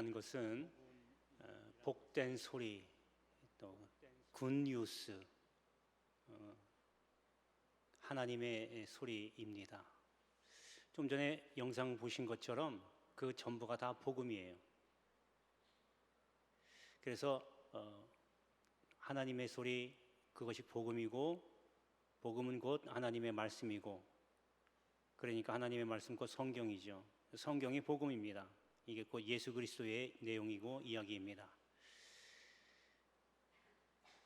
성경이라는 것은 복된 소리, 또 굿뉴스, 하나님의 소리입니다. 좀 전에 영상 보신 것처럼 그 전부가 다 복음이에요. 그래서 하나님의 소리, 그것이 복음이고, 복음은 곧 하나님의 말씀이고, 그러니까 하나님의 말씀 곧 성경이죠. 성경이 복음입니다. 이게 곧 예수 그리스도의 내용이고 이야기입니다.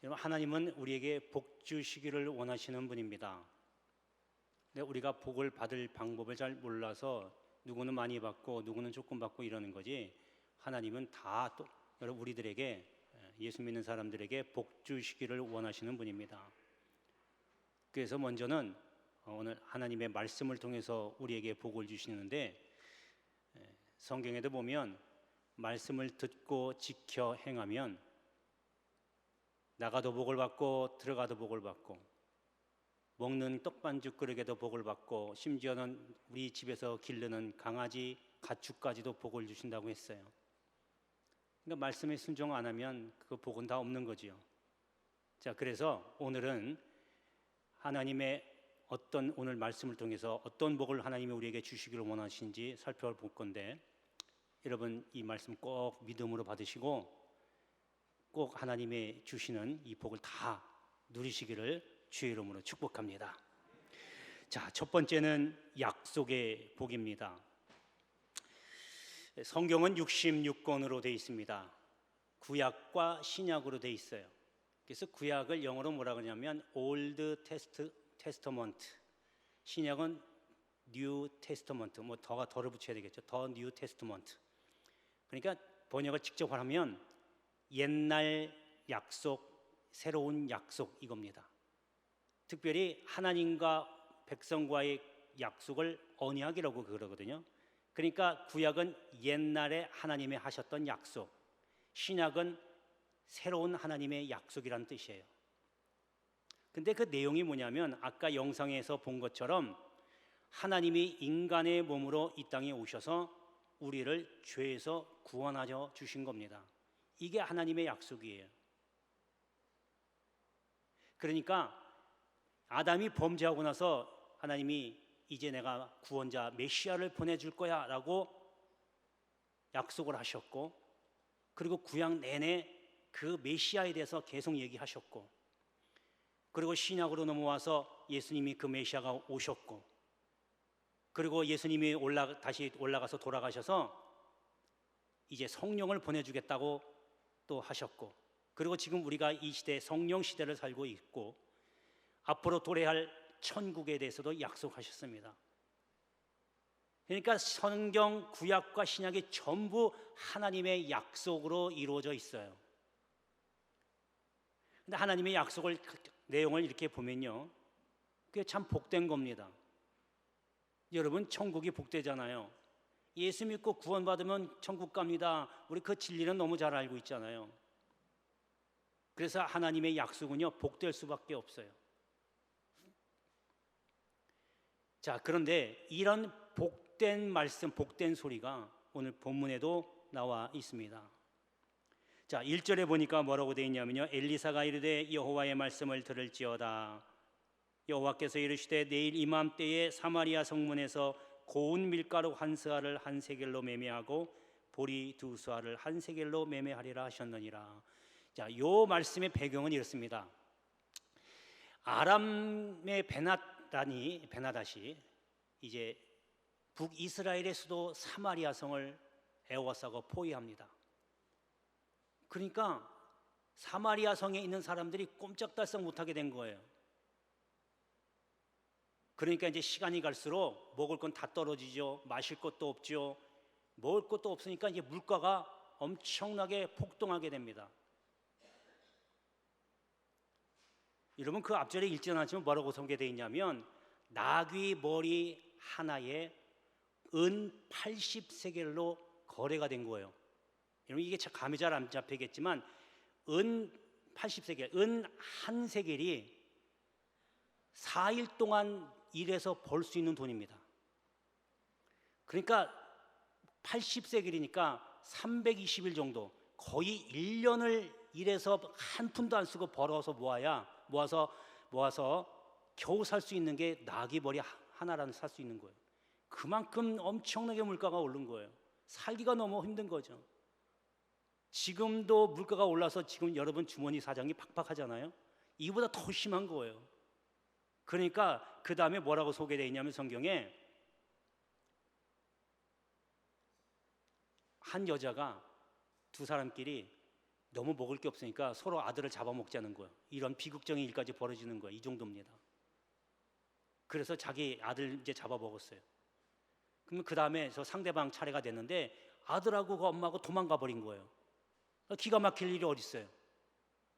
여러분, 하나님은 우리에게 복 주시기를 원하시는 분입니다. 근데 우리가 복을 받을 방법을 잘 몰라서 누구는 많이 받고 누구는 조금 받고 이러는 거지, 하나님은 다 또 우리들에게, 예수 믿는 사람들에게 복 주시기를 원하시는 분입니다. 그래서 먼저는 오늘 하나님의 말씀을 통해서 우리에게 복을 주시는데, 성경에도 보면 말씀을 듣고 지켜 행하면 나가도 복을 받고 들어가도 복을 받고 먹는 떡반죽 그릇에도 복을 받고 심지어는 우리 집에서 기르는 강아지, 가축까지도 복을 주신다고 했어요. 그러니까 말씀에 순종 안 하면 그 복은 다 없는 거지요. 자, 그래서 오늘은 하나님의 오늘 말씀을 통해서 어떤 복을 하나님이 우리에게 주시기를 원하시는지 살펴볼 건데, 여러분 이 말씀 꼭 믿음으로 받으시고 꼭 하나님의 주시는 이 복을 다 누리시기를 주의 이름으로 축복합니다. 자, 첫 번째는 약속의 복입니다. 성경은 66권으로 되어 있습니다. 구약과 신약으로 되어 있어요. 그래서 구약을 영어로 뭐라 그러냐면 Old Testament, 신약은 New Testament, 뭐 더를 붙여야 되겠죠. 더 New Testament. 그러니까 번역을 직접 하면 옛날 약속, 새로운 약속 이겁니다. 특별히 하나님과 백성과의 약속을 언약이라고 그러거든요. 그러니까 구약은 옛날에 하나님이 하셨던 약속, 신약은 새로운 하나님의 약속이라는 뜻이에요. 근데 그 내용이 뭐냐면 아까 영상에서 본 것처럼 하나님이 인간의 몸으로 이 땅에 오셔서 우리를 죄에서 구원하여 주신 겁니다. 이게 하나님의 약속이에요. 그러니까 아담이 범죄하고 나서 하나님이 이제 내가 구원자 메시아를 보내줄 거야 라고 약속을 하셨고, 그리고 구약 내내 그 메시아에 대해서 계속 얘기하셨고, 그리고 신약으로 넘어와서 예수님이 그 메시아가 오셨고, 그리고 예수님이 다시 올라가서 돌아가셔서 이제 성령을 보내주겠다고 또 하셨고, 그리고 지금 우리가 이 시대 성령 시대를 살고 있고 앞으로 도래할 천국에 대해서도 약속하셨습니다. 그러니까 성경, 구약과 신약이 전부 하나님의 약속으로 이루어져 있어요. 근데 하나님의 약속을, 내용을 이렇게 보면요, 그게 참 복된 겁니다. 여러분, 천국이 복되잖아요. 예수 믿고 구원받으면 천국 갑니다. 우리 그 진리는 너무 잘 알고 있잖아요. 그래서 하나님의 약속은요, 복될 수밖에 없어요. 자, 그런데 이런 복된 말씀, 복된 소리가 오늘 본문에도 나와 있습니다. 자, 1절에 보니까 뭐라고 되어 있냐면요, 엘리사가 이르되 여호와의 말씀을 들을지어다. 여호와께서 이르시되 내일 이맘때에 사마리아 성문에서 고운 밀가루 한 스아를 한 세겔로 매매하고 보리 두 스아를 한 세겔로 매매하리라 하셨느니라. 자, 요 말씀의 배경은 이렇습니다. 아람의 베나닷이 이제 북이스라엘의 수도 사마리아 성을 에워싸고 포위합니다. 그러니까 사마리아 성에 있는 사람들이 꼼짝달싹 못하게 된 거예요. 그러니까 이제 시간이 갈수록 먹을 건 다 떨어지죠. 마실 것도 없죠. 먹을 것도 없으니까 이제 물가가 엄청나게 폭등하게 됩니다. 여러분, 그 앞절에 읽지 않았지만 뭐라고 소개되어 있냐면 나귀 머리 하나에 은 80세겔로 거래가 된 거예요. 여러분, 이게 감이 잘 안 잡히겠지만 은 80세겔, 은 한 세겔이 4일 동안 일해서 벌 수 있는 돈입니다. 그러니까 80세겔이니까 320일 정도, 거의 1년을 일해서 한 푼도 안 쓰고 벌어서 모아서 겨우 살 수 있는 게 나귀 머리 하나라는 살 수 있는 거예요. 그만큼 엄청나게 물가가 오른 거예요. 살기가 너무 힘든 거죠. 지금도 물가가 올라서 지금 여러분 주머니 사정이 팍팍하잖아요. 이보다 더 심한 거예요. 그러니까 그 다음에 뭐라고 소개되어 있냐면, 성경에 한 여자가 두 사람끼리 너무 먹을 게 없으니까 서로 아들을 잡아먹자는 거예요. 이런 비극적인 일까지 벌어지는 거예요. 이 정도입니다. 그래서 자기 아들 이제 잡아먹었어요. 그러면 그 다음에 저 상대방 차례가 됐는데 아들하고 그 엄마하고 도망가 버린 거예요. 기가 막힐 일이 어디 있어요.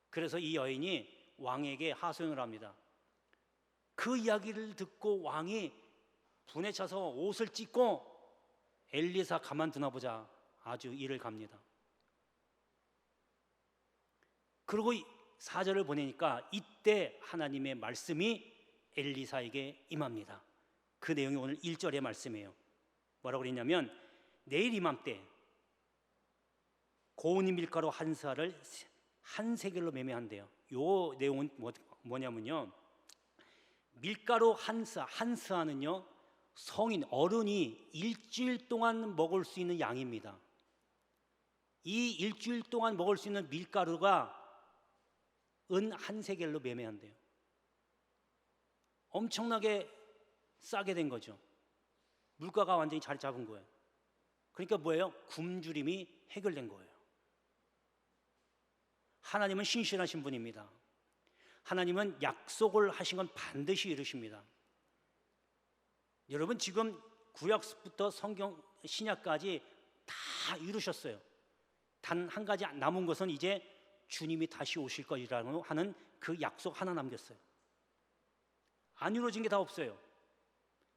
그래서 이 여인이 왕에게 하소연을 합니다. 그 이야기를 듣고 왕이 분에 차서 옷을 찢고 엘리사 가만두나 보자 아주 이를 갑니다. 그리고 4절을 보내니까 이때 하나님의 말씀이 엘리사에게 임합니다. 그 내용이 오늘 1절의 말씀이에요. 뭐라고 그랬냐면, 내일 이맘때 고운 밀가루 한 사를 한 세겔로 매매한대요. 요 내용은 뭐냐면요, 밀가루 한 스아는요 성인 어른이 일주일 동안 먹을 수 있는 양입니다. 이 일주일 동안 먹을 수 있는 밀가루가 은 한 세겔로 매매한대요. 엄청나게 싸게 된 거죠. 물가가 완전히 자리 잡은 거예요. 그러니까 뭐예요? 굶주림이 해결된 거예요. 하나님은 신실하신 분입니다. 하나님은 약속을 하신 건 반드시 이루십니다. 여러분, 지금 구약부터 성경 신약까지 다 이루셨어요. 단 한 가지 남은 것은 이제 주님이 다시 오실 것이라고 하는 그 약속 하나 남겼어요. 안 이루어진 게 다 없어요.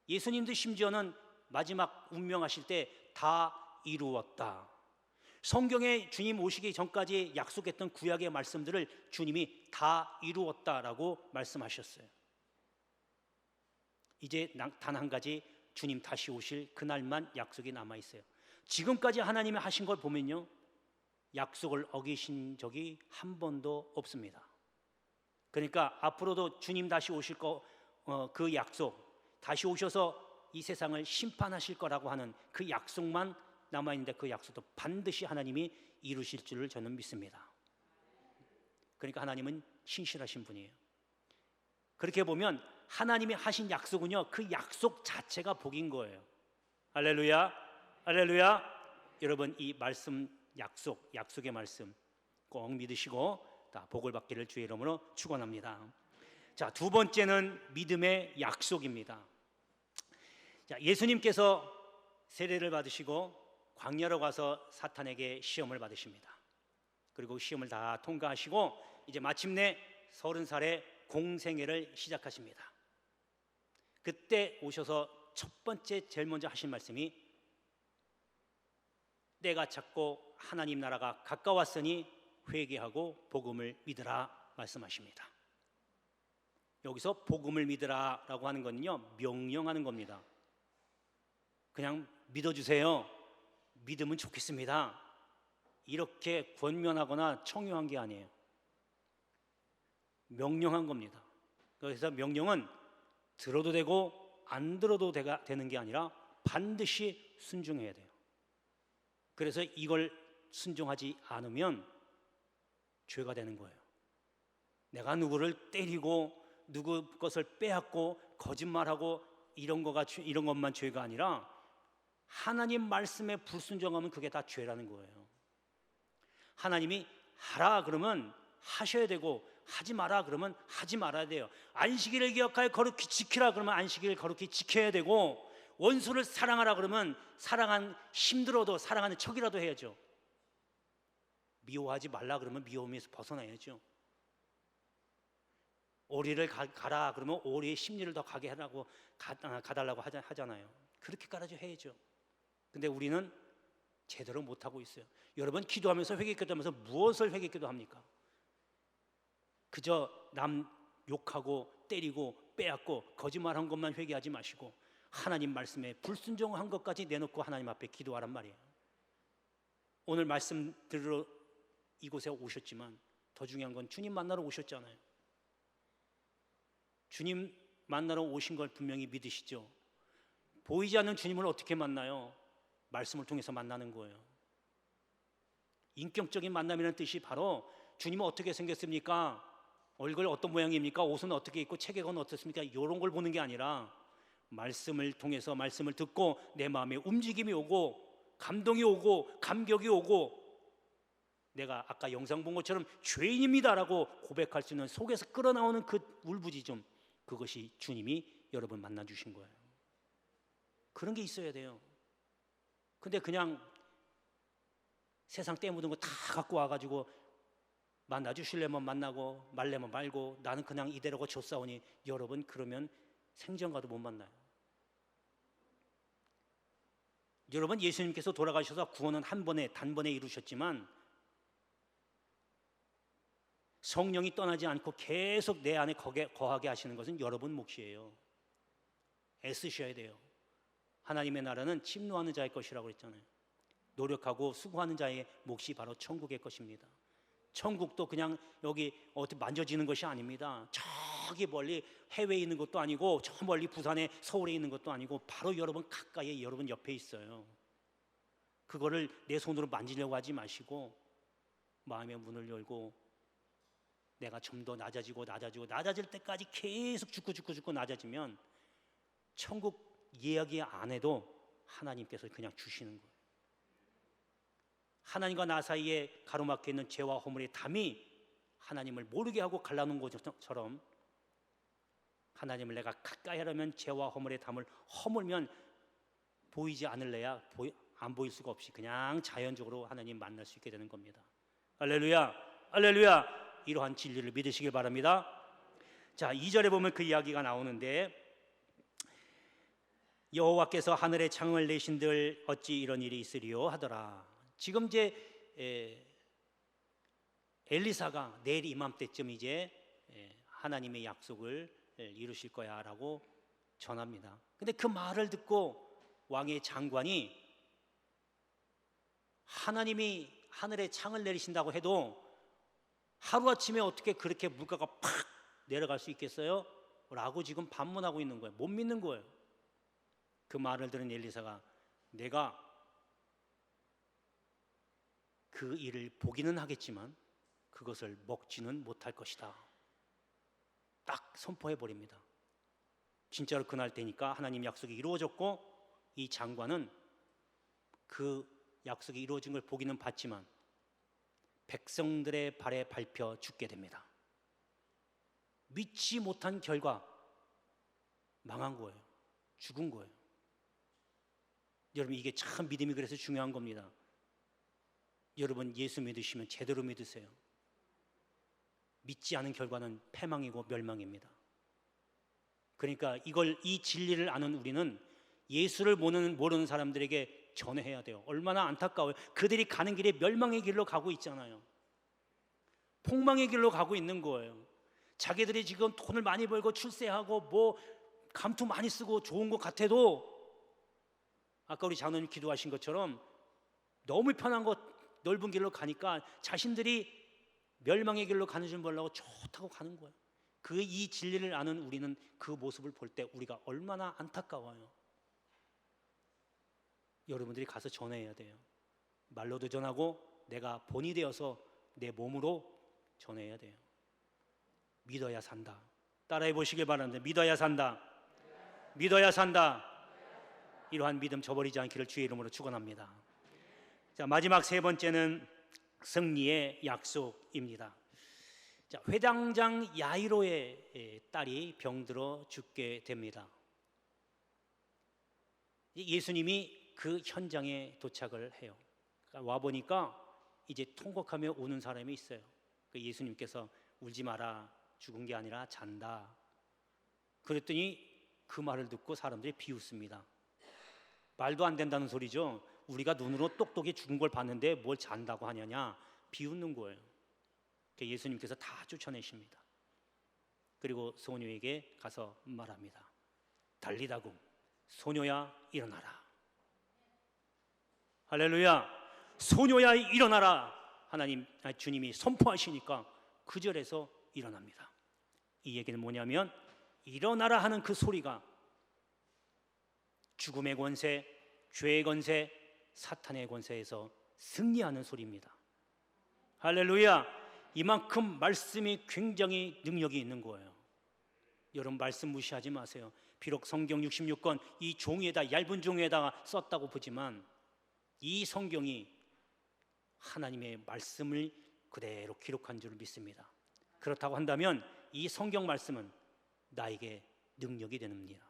예수님도 심지어는 마지막 운명하실 때 다 이루었다. 성경에 주님 오시기 전까지 약속했던 구약의 말씀들을 주님이 다 이루었다라고 말씀하셨어요. 이제 단 한 가지 주님 다시 오실 그날만 약속이 남아있어요. 지금까지 하나님이 하신 걸 보면요, 약속을 어기신 적이 한 번도 없습니다. 그러니까 앞으로도 주님 다시 오실 그 약속, 다시 오셔서 이 세상을 심판하실 거라고 하는 그 약속만 남아있는데, 그 약속도 반드시 하나님이 이루실 줄을 저는 믿습니다. 그러니까 하나님은 신실하신 분이에요. 그렇게 보면 하나님이 하신 약속은요, 그 약속 자체가 복인 거예요. 할렐루야, 할렐루야. 여러분, 이 말씀 약속의 말씀 꼭 믿으시고 다 복을 받기를 주의 이름으로 축원합니다. 자, 두 번째는 믿음의 약속입니다. 자, 예수님께서 세례를 받으시고 광야로 가서 사탄에게 시험을 받으십니다. 그리고 시험을 다 통과하시고 이제 마침내 30살에 공생애를 시작하십니다. 그때 오셔서 첫 번째 제일 먼저 하신 말씀이, 때가 찼고 하나님 나라가 가까웠으니 회개하고 복음을 믿으라 말씀하십니다. 여기서 복음을 믿으라 라고 하는 거는요, 명령하는 겁니다. 그냥 믿어주세요, 믿으면 좋겠습니다, 이렇게 권면하거나 청유한 게 아니에요. 명령한 겁니다. 그래서 명령은 들어도 되고 안 들어도 되는 게 아니라 반드시 순종해야 돼요. 그래서 이걸 순종하지 않으면 죄가 되는 거예요. 내가 누구를 때리고 누구 것을 빼앗고 거짓말하고 이런 것만 죄가 아니라 하나님 말씀에 불순종하면 그게 다 죄라는 거예요. 하나님이 하라 그러면 하셔야 되고, 하지 마라 그러면 하지 말아야 돼요. 안식일을 기억하여 거룩히 지키라 그러면 안식일을 거룩히 지켜야 되고, 원수를 사랑하라 그러면 힘들어도 사랑하는 척이라도 해야죠. 미워하지 말라 그러면 미움에서 벗어나야죠. 오리를 가라 그러면 오리의 심리를 더 가게 하라고 가달라고 하잖아요. 그렇게 깔아줘 해야죠. 근데 우리는 제대로 못하고 있어요. 여러분, 기도하면서 회개기도하면서 무엇을 회개기도합니까? 그저 남 욕하고 때리고 빼앗고 거짓말한 것만 회개하지 마시고 하나님 말씀에 불순종한 것까지 내놓고 하나님 앞에 기도하란 말이에요. 오늘 말씀 들으러 이곳에 오셨지만 더 중요한 건 주님 만나러 오셨잖아요. 주님 만나러 오신 걸 분명히 믿으시죠? 보이지 않는 주님을 어떻게 만나요? 말씀을 통해서 만나는 거예요. 인격적인 만남이라는 뜻이 바로 주님은 어떻게 생겼습니까? 얼굴 어떤 모양입니까? 옷은 어떻게 입고 체격은 어떻습니까? 이런 걸 보는 게 아니라 말씀을 통해서 말씀을 듣고 내 마음에 움직임이 오고 감동이 오고 감격이 오고 내가 아까 영상 본 것처럼 죄인입니다라고 고백할 수 있는 속에서 끌어나오는 그 울부짖음, 그것이 주님이 여러분 만나 주신 거예요. 그런 게 있어야 돼요. 근데 그냥 세상 때 묻은 거 다 갖고 와가지고 만나 주실래면 만나고 말래면 말고 나는 그냥 이대로고 줬사오니, 여러분 그러면 생전가도 못 만나요. 여러분, 예수님께서 돌아가셔서 구원은 한 번에 단번에 이루셨지만 성령이 떠나지 않고 계속 내 안에 거하게 하시는 것은 여러분 몫이에요. 애쓰셔야 돼요. 하나님의 나라는 침노하는 자의 것이라고 그랬잖아요. 노력하고 수고하는 자의 몫이 바로 천국의 것입니다. 천국도 그냥 여기 어디 만져지는 것이 아닙니다. 저기 멀리 해외에 있는 것도 아니고 저 멀리 부산에 서울에 있는 것도 아니고 바로 여러분 가까이에 여러분 옆에 있어요. 그거를 내 손으로 만지려고 하지 마시고 마음의 문을 열고 내가 좀 더 낮아지고 낮아질 때까지 계속 죽고 낮아지면 천국 이야기 안 해도 하나님께서 그냥 주시는 거예요. 하나님과 나 사이에 가로막혀 있는 죄와 허물의 담이 하나님을 모르게 하고 갈라놓은 것처럼 하나님을 내가 가까이 하려면 죄와 허물의 담을 허물면 보이지 않을래야 안 보일 수가 없이 그냥 자연적으로 하나님 만날 수 있게 되는 겁니다. 할렐루야, 할렐루야. 이러한 진리를 믿으시길 바랍니다. 자, 2절에 보면 그 이야기가 나오는데, 여호와께서 하늘에 창을 내신들 어찌 이런 일이 있으리요 하더라. 지금 이제 엘리사가 내일 이맘때쯤 이제 하나님의 약속을 이루실 거야라고 전합니다. 근데 그 말을 듣고 왕의 장관이 하나님이 하늘에 창을 내리신다고 해도 하루아침에 어떻게 그렇게 물가가 팍 내려갈 수 있겠어요? 라고 지금 반문하고 있는 거예요. 못 믿는 거예요. 그 말을 들은 엘리사가 내가 그 일을 보기는 하겠지만 그것을 먹지는 못할 것이다. 딱 선포해 버립니다. 진짜로 그날 되니까 하나님 약속이 이루어졌고 이 장관은 그 약속이 이루어진 걸 보기는 봤지만 백성들의 발에 밟혀 죽게 됩니다. 믿지 못한 결과 망한 거예요. 죽은 거예요. 여러분, 이게 참 믿음이 그래서 중요한 겁니다. 여러분, 예수 믿으시면 제대로 믿으세요. 믿지 않은 결과는 패망이고 멸망입니다. 그러니까 이 진리를 아는 우리는 예수를 모르는 사람들에게 전해야 돼요. 얼마나 안타까워요. 그들이 가는 길이 멸망의 길로 가고 있잖아요. 폭망의 길로 가고 있는 거예요. 자기들이 지금 돈을 많이 벌고 출세하고 뭐 감투 많이 쓰고 좋은 것 같아도 아까 우리 장로님 기도하신 것처럼 너무 편한 것 넓은 길로 가니까 자신들이 멸망의 길로 가는 줄 모르고 좋다고 가는 거예요. 이 진리를 아는 우리는 그 모습을 볼 때 우리가 얼마나 안타까워요. 여러분들이 가서 전해야 돼요. 말로도 전하고 내가 본이 되어서 내 몸으로 전해야 돼요. 믿어야 산다. 따라해 보시길 바랍니다. 믿어야 산다. 믿어야 산다. 이러한 믿음 저버리지 않기를 주의 이름으로 축원합니다. 자, 마지막 세 번째는 승리의 약속입니다. 자, 회당장 야이로의 딸이 병들어 죽게 됩니다. 예수님이 그 현장에 도착을 해요. 와 보니까 이제 통곡하며 우는 사람이 있어요. 예수님께서 울지 마라, 죽은 게 아니라 잔다. 그랬더니 그 말을 듣고 사람들이 비웃습니다. 말도 안 된다는 소리죠. 우리가 눈으로 똑똑히 죽은 걸 봤는데 뭘 잔다고 하냐냐, 비웃는 거예요. 예수님께서 다 쫓아내십니다. 그리고 소녀에게 가서 말합니다. 달리다금, 소녀야 일어나라. 할렐루야. 소녀야 일어나라 하나님 주님이 선포하시니까 그 절에서 일어납니다. 이 얘기는 뭐냐면 일어나라 하는 그 소리가 죽음의 권세, 죄의 권세, 사탄의 권세에서 승리하는 소리입니다. 할렐루야. 이만큼 말씀이 굉장히 능력이 있는 거예요. 여러분 말씀 무시하지 마세요. 비록 성경 66권 이 종이에다 얇은 종이에다가 썼다고 보지만 이 성경이 하나님의 말씀을 그대로 기록한 줄 믿습니다. 그렇다고 한다면 이 성경 말씀은 나에게 능력이 됩니다.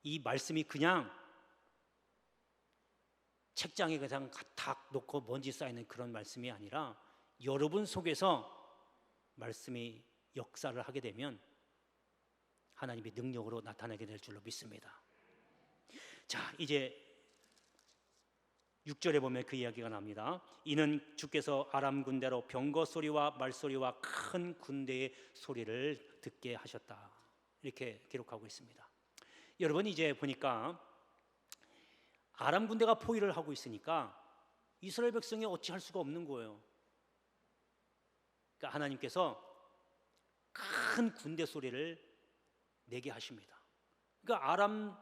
이 말씀이 그냥 책장에 그냥 탁 놓고 먼지 쌓이는 그런 말씀이 아니라 여러분 속에서 말씀이 역사를 하게 되면 하나님의 능력으로 나타나게 될 줄로 믿습니다. 자, 이제 6절에 보면 그 이야기가 납니다. 이는 주께서 아람 군대로 병거 소리와 말소리와 큰 군대의 소리를 듣게 하셨다. 이렇게 기록하고 있습니다. 여러분 이제 보니까 아람 군대가 포위를 하고 있으니까 이스라엘 백성이 어찌할 수가 없는 거예요. 그러니까 하나님께서 큰 군대 소리를 내게 하십니다. 그러니까 아람